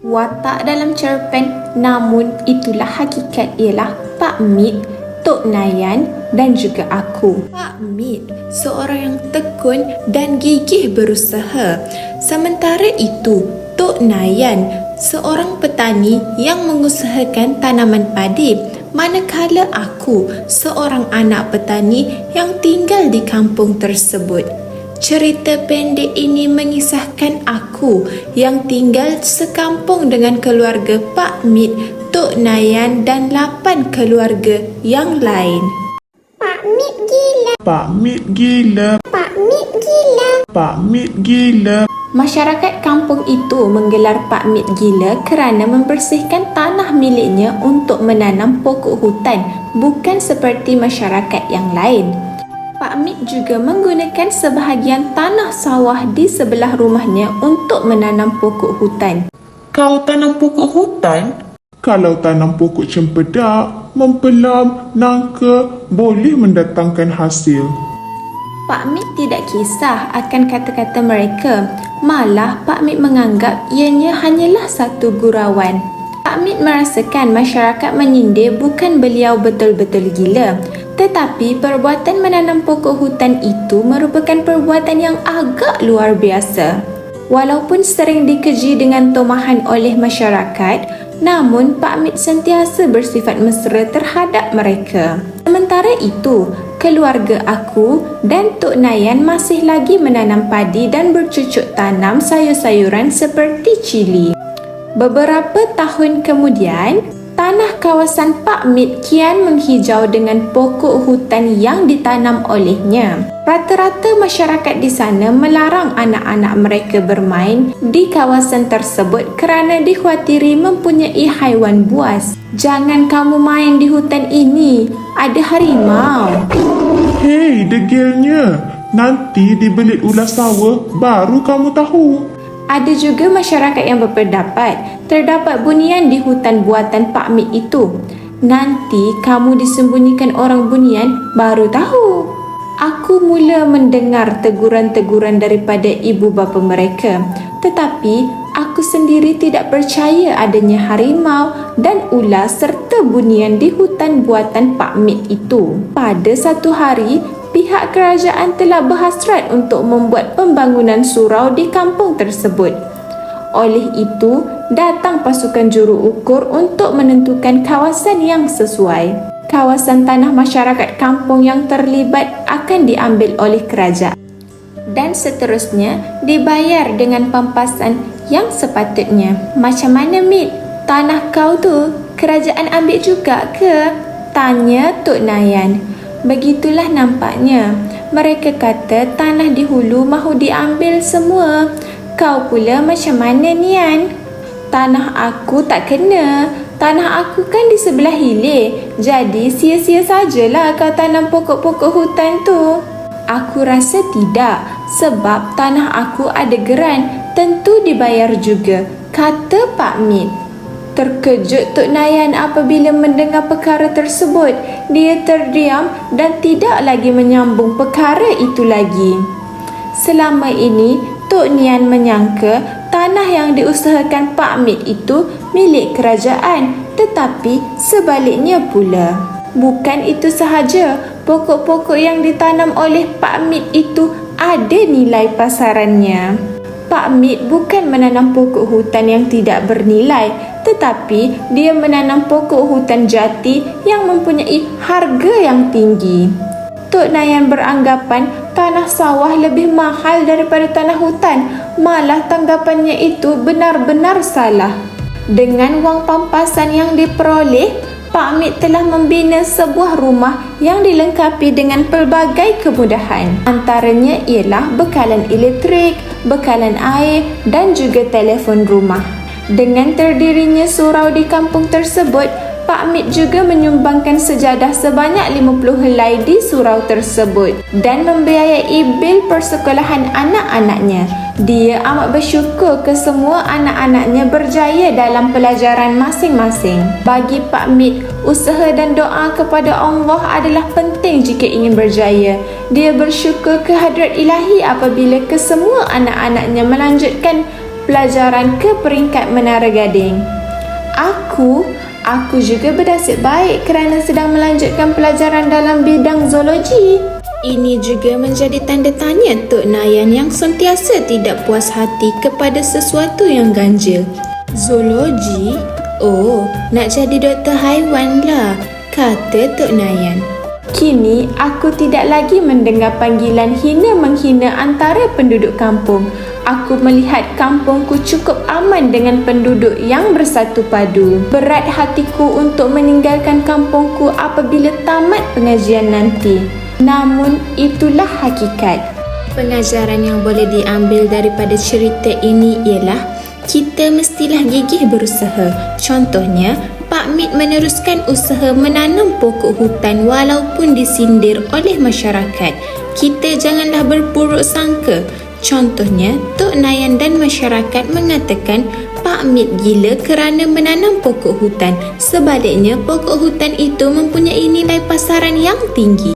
Watak dalam cerpen, namun itulah hakikat ialah Pak Mit, Tok Nayan dan juga aku. Pak Mit, seorang yang tekun dan gigih berusaha. Sementara itu, Tok Nayan, seorang petani yang mengusahakan tanaman padi. Manakala aku, seorang anak petani yang tinggal di kampung tersebut. Cerita pendek ini mengisahkan aku yang tinggal sekampung dengan keluarga Pak Mit, Tok Nayan dan 8 keluarga yang lain. Pak Mit gila. Pak Mit gila. Pak Mit gila. Pak Mit gila. Masyarakat kampung itu menggelar Pak Mit gila kerana membersihkan tanah miliknya untuk menanam pokok hutan, bukan seperti masyarakat yang lain. Pak Mit juga menggunakan sebahagian tanah sawah di sebelah rumahnya untuk menanam pokok hutan. Kau tanam pokok hutan? Kalau tanam pokok cempedak, mempelam, nangka, boleh mendatangkan hasil. Pak Mit tidak kisah akan kata-kata mereka. Malah Pak Mit menganggap ianya hanyalah satu gurauan. Pak Mit merasakan masyarakat menyindir bukan beliau betul-betul gila. Tetapi perbuatan menanam pokok hutan itu merupakan perbuatan yang agak luar biasa. Walaupun sering dikeji dengan tomahan oleh masyarakat, namun Pak Mit sentiasa bersifat mesra terhadap mereka. Sementara itu, keluarga aku dan Tok Nayan masih lagi menanam padi dan bercucuk tanam sayur-sayuran seperti cili. Beberapa tahun kemudian, tanah kawasan Pak Mit kian menghijau dengan pokok hutan yang ditanam olehnya. Rata-rata masyarakat di sana melarang anak-anak mereka bermain di kawasan tersebut kerana dikhawatiri mempunyai haiwan buas. Jangan kamu main di hutan ini, ada harimau. Hei, degilnya. Nanti dibelit ular sawah, baru kamu tahu. Ada juga masyarakat yang berpendapat terdapat bunian di hutan buatan Pak Mit itu. Nanti kamu disembunyikan orang bunian, baru tahu. Aku mula mendengar teguran-teguran daripada ibu bapa mereka. Tetapi aku sendiri tidak percaya adanya harimau dan ular serta bunian di hutan buatan Pak Mit itu. Pada satu hari, pihak kerajaan telah berhasrat untuk membuat pembangunan surau di kampung tersebut. Oleh itu, datang pasukan juru ukur untuk menentukan kawasan yang sesuai. Kawasan tanah masyarakat kampung yang terlibat akan diambil oleh kerajaan dan seterusnya dibayar dengan pampasan yang sepatutnya. Macam mana, Mit? Tanah kau tu kerajaan ambil juga ke? Tanya Tok Nayan. Begitulah nampaknya. Mereka kata tanah di hulu mahu diambil semua. Kau pula macam mana, Nian? Tanah aku tak kena. Tanah aku kan di sebelah hilir. Jadi sia-sia sajalah kau tanam pokok-pokok hutan tu. Aku rasa tidak. Sebab tanah aku ada geran. Tentu dibayar juga, kata Pak Mit. Terkejut Tok Nayan apabila mendengar perkara tersebut. Dia terdiam dan tidak lagi menyambung perkara itu lagi. Selama ini, Tok Nian menyangka tanah yang diusahakan Pak Mit itu milik kerajaan, tetapi sebaliknya pula. Bukan itu sahaja, pokok-pokok yang ditanam oleh Pak Mit itu ada nilai pasarannya. Pak Mit bukan menanam pokok hutan yang tidak bernilai, tetapi dia menanam pokok hutan jati yang mempunyai harga yang tinggi. Tok Nayan beranggapan tanah sawah lebih mahal daripada tanah hutan. Malah tanggapannya itu benar-benar salah. Dengan wang pampasan yang diperoleh, Pak Mit telah membina sebuah rumah yang dilengkapi dengan pelbagai kemudahan. Antaranya ialah bekalan elektrik, bekalan air dan juga telefon rumah. Dengan terdirinya surau di kampung tersebut, Pak Mit juga menyumbangkan sejadah sebanyak 50 helai di surau tersebut dan membiayai bil persekolahan anak-anaknya. Dia amat bersyukur ke semua anak-anaknya berjaya dalam pelajaran masing-masing. Bagi Pak Mit, usaha dan doa kepada Allah adalah penting jika ingin berjaya. Dia bersyukur kehadrat ilahi apabila kesemua anak-anaknya melanjutkan pelajaran ke peringkat Menara Gading. Aku juga bernasib baik kerana sedang melanjutkan pelajaran dalam bidang zoologi. Ini juga menjadi tanda tanya Tok Nayan yang sentiasa tidak puas hati kepada sesuatu yang ganjil. Zoologi? Oh, nak jadi doktor haiwan lah, kata Tok Nayan. Kini aku tidak lagi mendengar panggilan hina-menghina antara penduduk kampung. Aku melihat kampungku cukup aman dengan penduduk yang bersatu padu. Berat hatiku untuk meninggalkan kampungku apabila tamat pengajian nanti. Namun itulah hakikat. Pengajaran yang boleh diambil daripada cerita ini ialah kita mestilah gigih berusaha. Contohnya, Pak Mit meneruskan usaha menanam pokok hutan walaupun disindir oleh masyarakat. Kita janganlah berburuk sangka. Contohnya, Tok Nayan dan masyarakat mengatakan Pak Mit gila kerana menanam pokok hutan. Sebaliknya, pokok hutan itu mempunyai nilai pasaran yang tinggi.